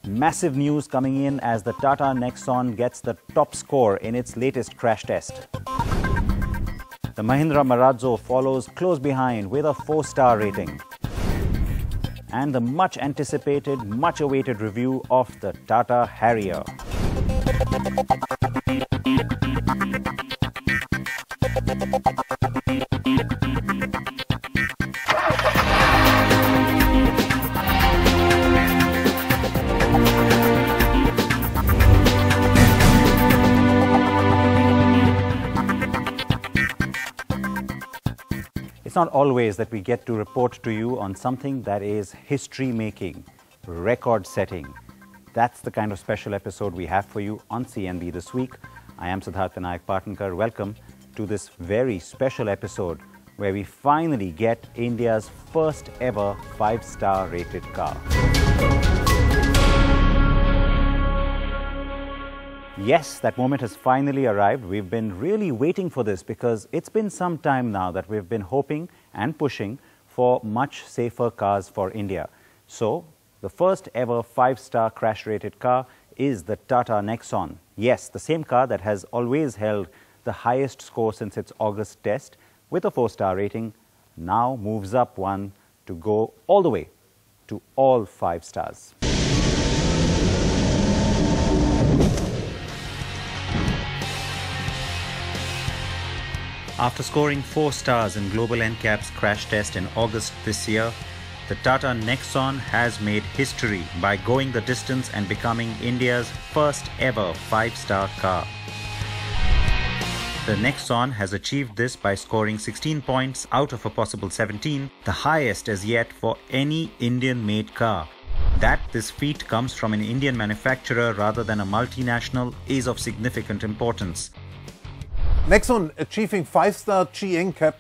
Massive news coming in as the Tata Nexon gets the top score in its latest crash test. The Mahindra Marazzo follows close behind with a 4-star rating. And the much anticipated, much awaited review of the Tata Harrier. It's not always that we get to report to you on something that is history-making, record-setting. That's the kind of special episode we have for you on CNB this week. I am Siddharth Vinayak Parthankar. Welcome to this very special episode where we finally get India's first ever 5-star rated car. Yes, that moment has finally arrived. We've been really waiting for this because it's been some time now that we've been hoping and pushing for much safer cars for India. So, the first ever 5-star crash-rated car is the Tata Nexon. Yes, the same car that has always held the highest score since its August test with a 4-star rating now moves up one to go all the way to all 5 stars. After scoring 4 stars in Global NCAP's crash test in August this year, the Tata Nexon has made history by going the distance and becoming India's first ever 5-star car. The Nexon has achieved this by scoring 16 points out of a possible 17, the highest as yet for any Indian-made car. That this feat comes from an Indian manufacturer rather than a multinational is of significant importance. Nexon achieving 5-star G NCAP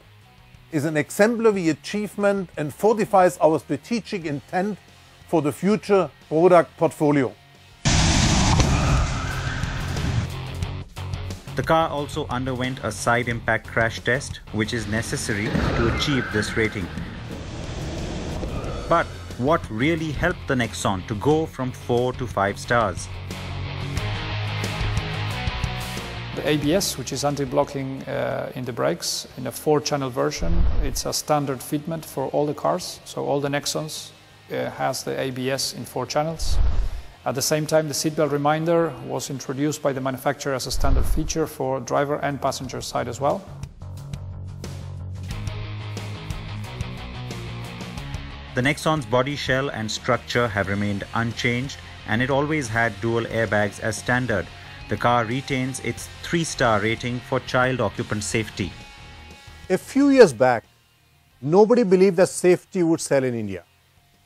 is an exemplary achievement and fortifies our strategic intent for the future product portfolio. The car also underwent a side impact crash test, which is necessary to achieve this rating. But what really helped the Nexon to go from 4 to 5 stars? The ABS, which is anti-blocking in the brakes, in a 4-channel version. It's a standard fitment for all the cars, so all the Nexons has the ABS in 4 channels. At the same time, the seatbelt reminder was introduced by the manufacturer as a standard feature for driver and passenger side as well. The Nexon's body shell and structure have remained unchanged, and it always had dual airbags as standard. The car retains its 3-star rating for child occupant safety. A few years back, nobody believed that safety would sell in India.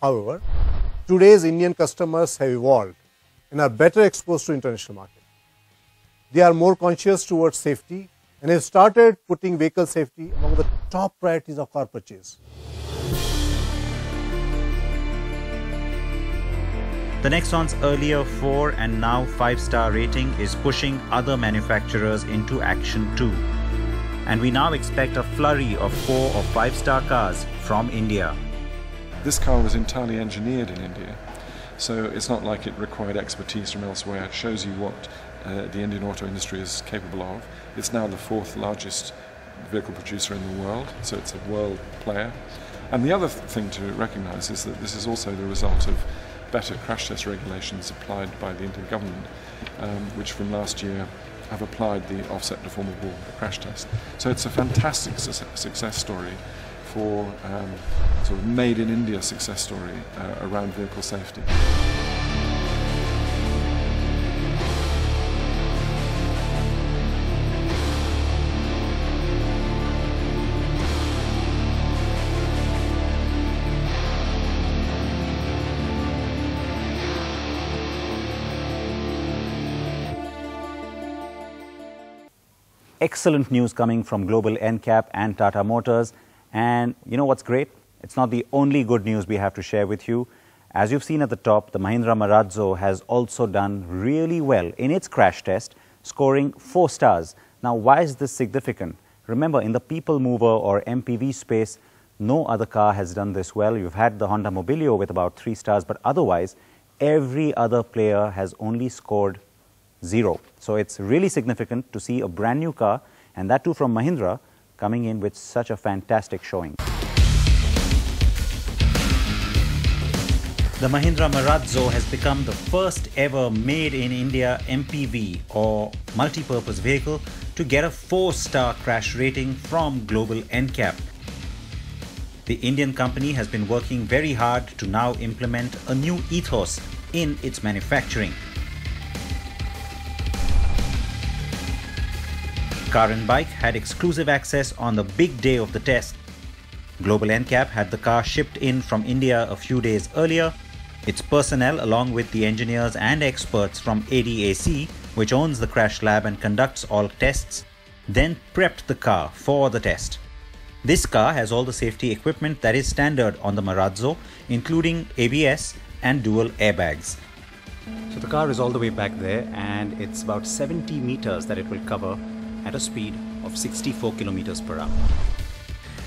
However, today's Indian customers have evolved and are better exposed to international market. They are more conscious towards safety and have started putting vehicle safety among the top priorities of car purchase. The Nexon's earlier 4 and now 5-star rating is pushing other manufacturers into action too. And we now expect a flurry of 4 or 5-star cars from India. This car was entirely engineered in India, so it's not like it required expertise from elsewhere. It shows you what the Indian auto industry is capable of. It's now the 4th largest vehicle producer in the world, so it's a world player. And the other thing to recognize is that this is also the result of better crash test regulations applied by the Indian government, which from last year have applied the offset deformable crash test. So it's a fantastic success story for sort of made in India success story around vehicle safety. Excellent news coming from Global NCAP and Tata Motors. And you know what's great? It's not the only good news we have to share with you. As you've seen at the top, the Mahindra Marazzo has also done really well in its crash test, scoring 4 stars. Now, why is this significant? Remember, in the people mover or MPV space, no other car has done this well. You've had the Honda Mobilio with about 3 stars, but otherwise, every other player has only scored 0. So it's really significant to see a brand new car, and that too from Mahindra, coming in with such a fantastic showing. The Mahindra Marazzo has become the first ever made in India MPV or multi-purpose vehicle to get a 4-star crash rating from Global NCAP. The Indian company has been working very hard to now implement a new ethos in its manufacturing. Car and Bike had exclusive access on the big day of the test. Global NCAP had the car shipped in from India a few days earlier. Its personnel, along with the engineers and experts from ADAC, which owns the crash lab and conducts all tests, then prepped the car for the test. This car has all the safety equipment that is standard on the Marazzo, including ABS and dual airbags. So the car is all the way back there, and it's about 70 meters that it will cover at a speed of 64 kilometers per hour.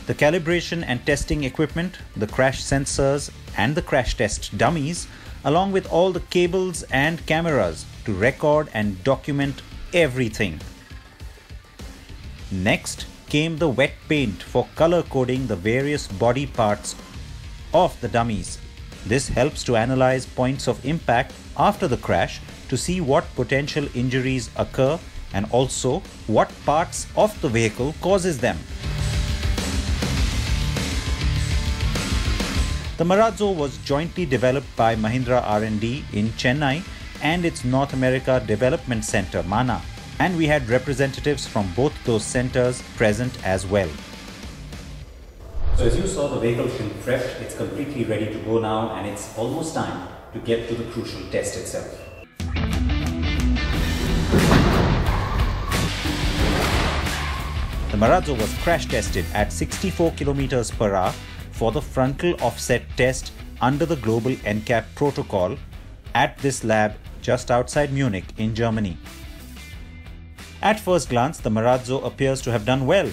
The calibration and testing equipment, the crash sensors and the crash test dummies, along with all the cables and cameras to record and document everything. Next came the wet paint for color coding the various body parts of the dummies. This helps to analyze points of impact after the crash to see what potential injuries occur and also what parts of the vehicle causes them. The Marazzo was jointly developed by Mahindra R&D in Chennai and its North America Development Center, MANA, and we had representatives from both those centers present as well. So as you saw, the vehicle's been prepped, it's completely ready to go now, and it's almost time to get to the crucial test itself. The Marazzo was crash tested at 64 kilometers per hour for the frontal offset test under the Global NCAP protocol at this lab just outside Munich in Germany. At first glance, the Marazzo appears to have done well.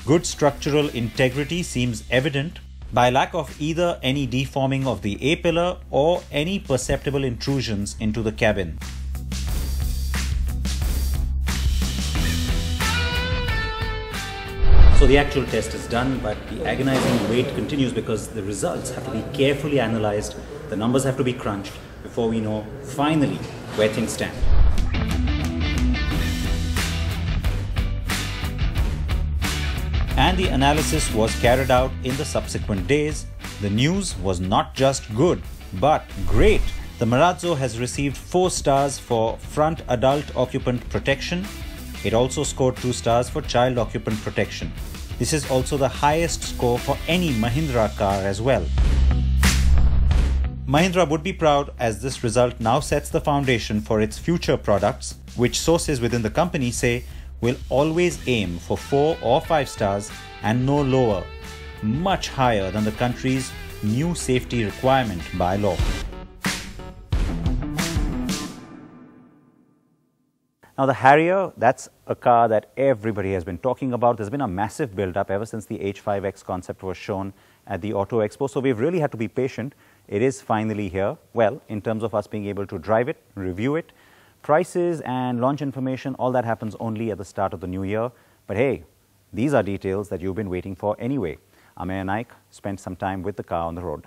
Good structural integrity seems evident by lack of either any deforming of the A-pillar or any perceptible intrusions into the cabin. So the actual test is done, but the agonizing wait continues because the results have to be carefully analyzed, the numbers have to be crunched before we know finally where things stand. And the analysis was carried out in the subsequent days. The news was not just good, but great. The Marazzo has received 4 stars for front adult occupant protection. It also scored 2 stars for child occupant protection. This is also the highest score for any Mahindra car as well. Mahindra would be proud, as this result now sets the foundation for its future products, which sources within the company say will always aim for 4 or 5 stars and no lower, much higher than the country's new safety requirement by law. Now the Harrier, that's a car that everybody has been talking about. There's been a massive build-up ever since the H5X concept was shown at the Auto Expo. So we've really had to be patient. It is finally here. Well, in terms of us being able to drive it, review it, prices and launch information, all that happens only at the start of the new year. But hey, these are details that you've been waiting for anyway. Ameya Naik spent some time with the car on the road.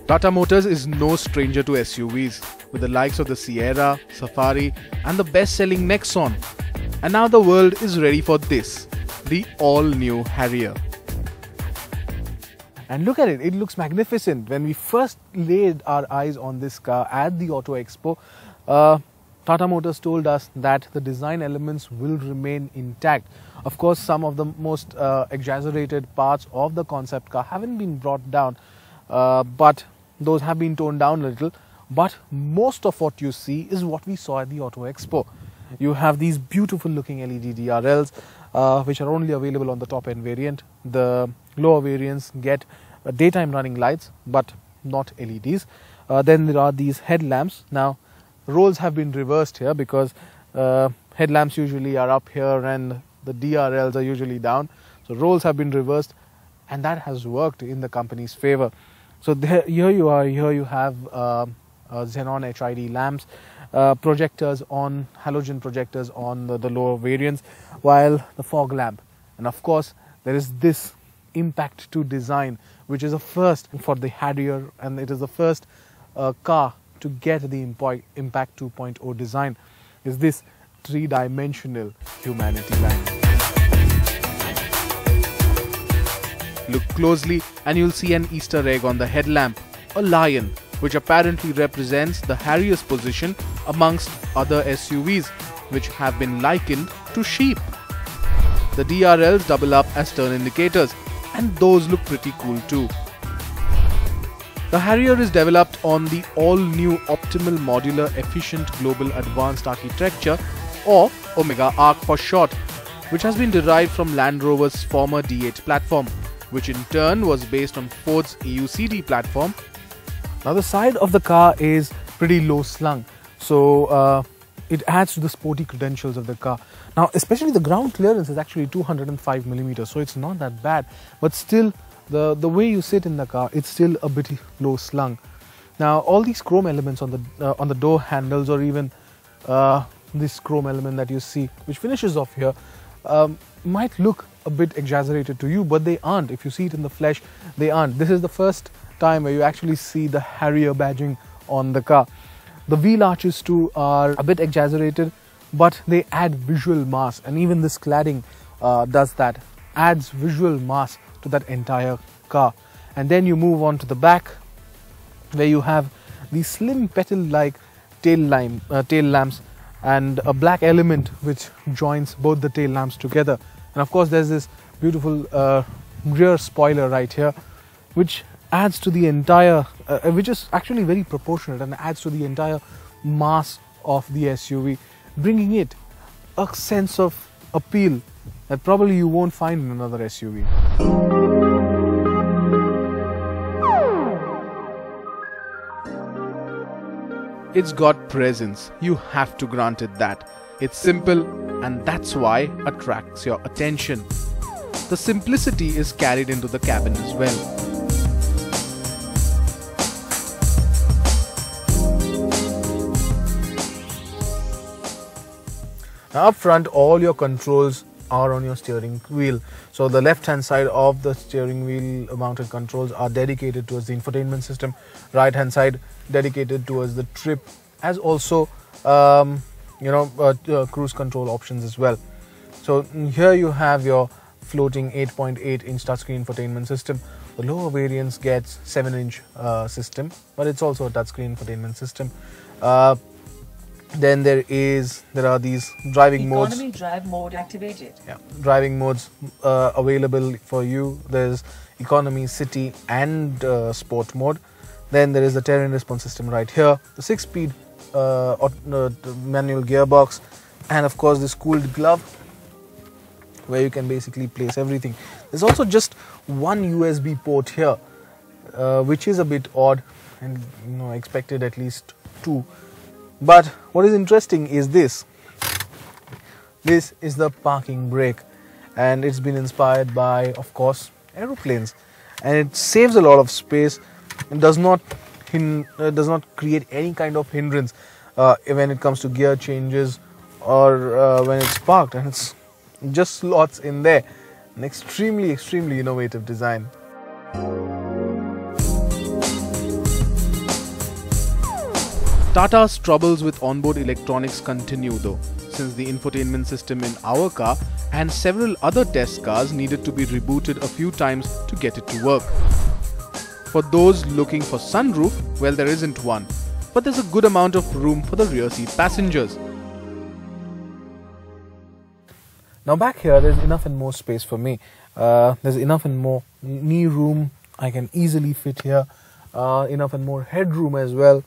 Tata Motors is no stranger to SUVs, with the likes of the Sierra, Safari and the best-selling Nexon. And now the world is ready for this, the all-new Harrier. And look at it, it looks magnificent. When we first laid our eyes on this car at the Auto Expo, Tata Motors told us that the design elements will remain intact. Of course, some of the most exaggerated parts of the concept car haven't been brought down, but those have been toned down a little. But most of what you see is what we saw at the Auto Expo. You have these beautiful looking LED DRLs, which are only available on the top end variant. The lower variants get daytime running lights, but not LEDs. Then there are these headlamps. Now, roles have been reversed here because headlamps usually are up here and the DRLs are usually down. So roles have been reversed, and that has worked in the company's favor. So here you are, here you have xenon HID lamps, projectors on, halogen projectors on the lower variants, while the fog lamp. And of course, there is this Impact 2 design, which is a first for the Harrier, and it is the first car to get the Impact 2.0 design, is this three-dimensional humanity lamp. Look closely and you'll see an Easter egg on the headlamp, a lion, which apparently represents the Harrier's position amongst other SUVs, which have been likened to sheep. The DRLs double up as turn indicators, and those look pretty cool too. The Harrier is developed on the all-new Optimal Modular Efficient Global Advanced Architecture, or Omega Arc for short, which has been derived from Land Rover's former D8 platform, which in turn was based on Ford's EUCD platform. Now the side of the car is pretty low slung, so it adds to the sporty credentials of the car. Now especially the ground clearance is actually 205 millimeters, so it's not that bad, but still the way you sit in the car, it's still a bit low slung. Now all these chrome elements on the door handles, or even this chrome element that you see, which finishes off here, might look a bit exaggerated to you, but they aren't. If you see it in the flesh, they aren't. This is the first time where you actually see the Harrier badging on the car. The wheel arches too are a bit exaggerated, but they add visual mass, and even this cladding does that, adds visual mass to that entire car. And then you move on to the back, where you have these slim petal-like tail lamps and a black element which joins both the tail lamps together. And of course there's this beautiful rear spoiler right here, which adds to the entire, which is actually very proportionate and adds to the entire mass of the SUV, bringing it a sense of appeal that probably you won't find in another SUV. It's got presence, you have to grant it that. It's simple, and that's why attracts your attention. The simplicity is carried into the cabin as well. Now up front, all your controls are on your steering wheel. So the left hand side of the steering wheel mounted controls are dedicated towards the infotainment system, right hand side dedicated towards the trip, as also cruise control options as well. So here you have your floating 8.8-inch touchscreen infotainment system. The lower variants gets 7-inch system, but it's also a touchscreen infotainment system. Then there are these driving modes. Economy drive mode activated. Yeah, driving modes available for you. There's economy, city, and sport mode. Then there is the terrain response system right here, the 6-speed manual gearbox, and of course this cooled glove, where you can basically place everything. There's also just one USB port here, which is a bit odd, and expected at least 2. But what is interesting is this. This is the parking brake, and it's been inspired by, of course, aeroplanes, and it saves a lot of space and does not create any kind of hindrance when it comes to gear changes or when it's parked, and it's just slots in there. An extremely innovative design. Tata's troubles with onboard electronics continue though, since the infotainment system in our car and several other test cars needed to be rebooted a few times to get it to work. For those looking for sunroof, well, there isn't one, but there's a good amount of room for the rear seat passengers. Now back here, there's enough and more space for me. There's enough and more knee room. I can easily fit here. Enough and more headroom as well.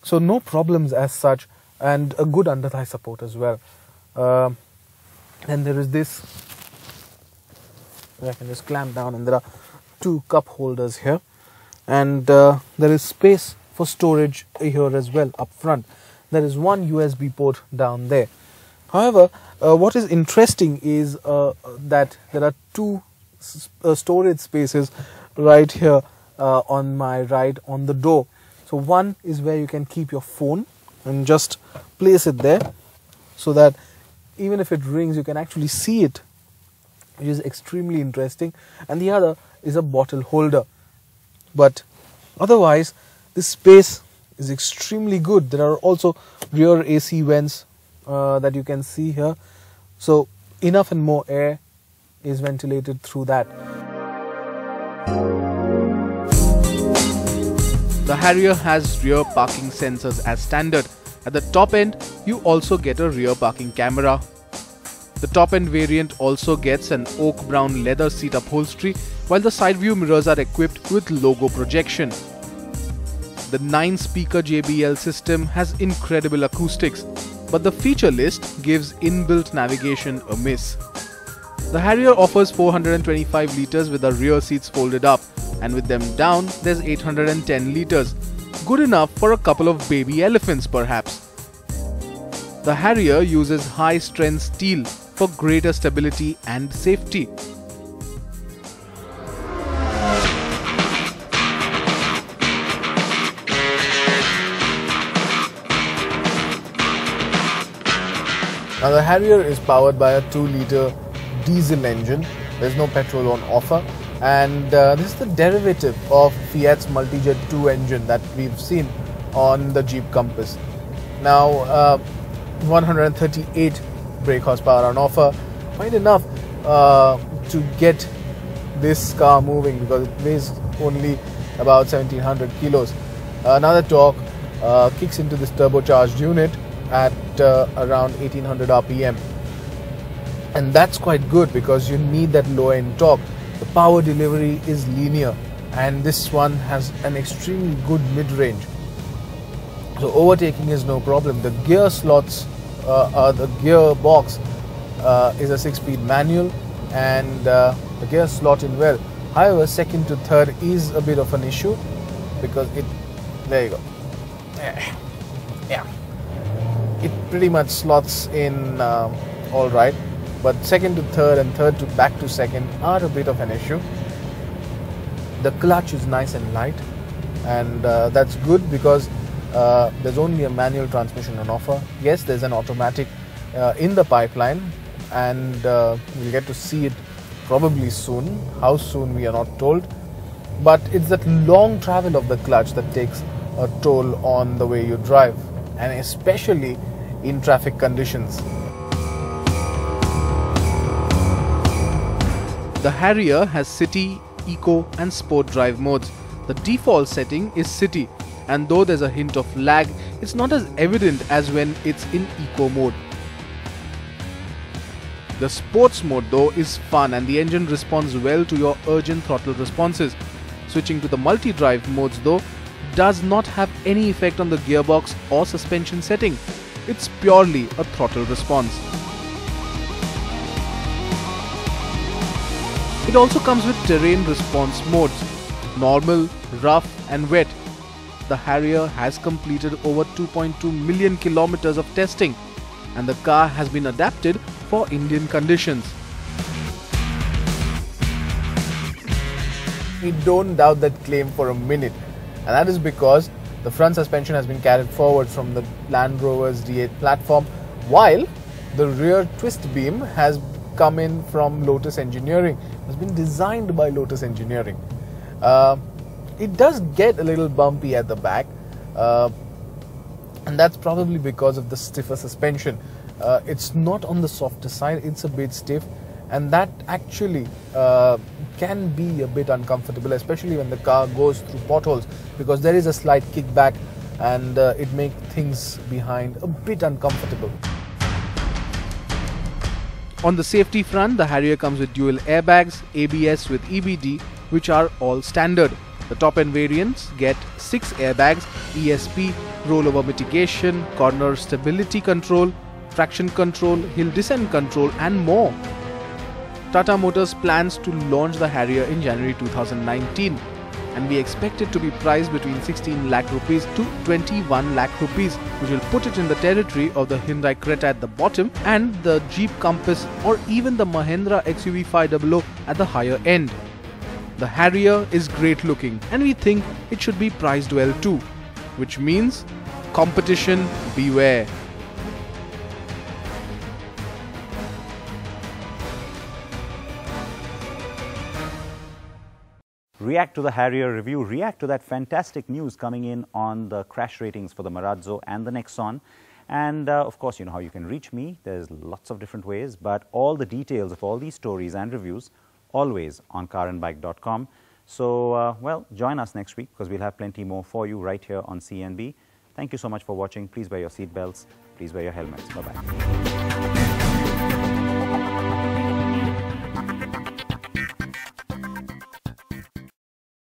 So no problems as such, and a good under thigh support as well. And there is this, where I can just clamp down, and there are 2 cup holders here. And there is space for storage here as well up front. There is one USB port down there. However, what is interesting is that there are two storage spaces right here on my right on the door. So one is where you can keep your phone and just place it there so that even if it rings you can actually see it, which is extremely interesting. And the other is a bottle holder. But otherwise this space is extremely good. There are also rear AC vents that you can see here, so enough and more air is ventilated through that. The Harrier has rear parking sensors as standard. At the top end, you also get a rear parking camera. The top end variant also gets an oak brown leather seat upholstery, while the side view mirrors are equipped with logo projection. The 9-speaker JBL system has incredible acoustics, but the feature list gives inbuilt navigation a miss. The Harrier offers 425 litres with the rear seats folded up, and with them down there's 810 litres. Good enough for a couple of baby elephants perhaps. The Harrier uses high-strength steel for greater stability and safety. Now the Harrier is powered by a 2-litre diesel engine. There's no petrol on offer, and this is the derivative of Fiat's Multijet 2 engine that we've seen on the Jeep Compass. Now 138 brake horsepower on offer, quite enough to get this car moving because it weighs only about 1700 kilos. Now the torque kicks into this turbocharged unit at around 1800 RPM, and that's quite good because you need that low end torque. The power delivery is linear, and this one has an extremely good mid-range, so overtaking is no problem. The gear slots, the gearbox is a 6-speed manual, and the gear slot in well. However, second to third is a bit of an issue because there you go, yeah, it pretty much slots in all right, but second to third and third to back to second are a bit of an issue. The clutch is nice and light, and that's good because there's only a manual transmission on offer. Yes, there's an automatic in the pipeline, and we'll get to see it probably soon. How soon we are not told, but it's that long travel of the clutch that takes a toll on the way you drive, and especially in traffic conditions. The Harrier has City, Eco and Sport drive modes. The default setting is City, and though there's a hint of lag, it's not as evident as when it's in Eco mode. The Sports mode though is fun, and the engine responds well to your urgent throttle responses. Switching to the multi-drive modes though does not have any effect on the gearbox or suspension setting. It's purely a throttle response. It also comes with terrain response modes: normal, rough and wet. The Harrier has completed over 2.2 million kilometers of testing, and the car has been adapted for Indian conditions. We don't doubt that claim for a minute, and that is because the front suspension has been carried forward from the Land Rover's D8 platform, while the rear twist beam has come in from Lotus Engineering. It has been designed by Lotus Engineering. It does get a little bumpy at the back, and that's probably because of the stiffer suspension. It's not on the softer side, it's a bit stiff, and that actually can be a bit uncomfortable, especially when the car goes through potholes, because there is a slight kickback and it makes things behind a bit uncomfortable. On the safety front, the Harrier comes with dual airbags, ABS with EBD, which are all standard. The top end variants get 6 airbags, ESP, rollover mitigation, corner stability control, traction control, hill descent control and more. Tata Motors plans to launch the Harrier in January 2019. and we expect it to be priced between 16 lakh rupees to 21 lakh rupees, which will put it in the territory of the Hyundai Creta at the bottom and the Jeep Compass or even the Mahindra XUV 500 at the higher end. The Harrier is great looking and we think it should be priced well too, which means competition beware. React to the Harrier review, react to that fantastic news coming in on the crash ratings for the Marazzo and the Nexon. And of course, you know how you can reach me. There's lots of different ways, but all the details of all these stories and reviews always on carandbike.com. So, well, join us next week because we'll have plenty more for you right here on CNB. Thank you so much for watching. Please wear your seatbelts. Please wear your helmets. Bye-bye.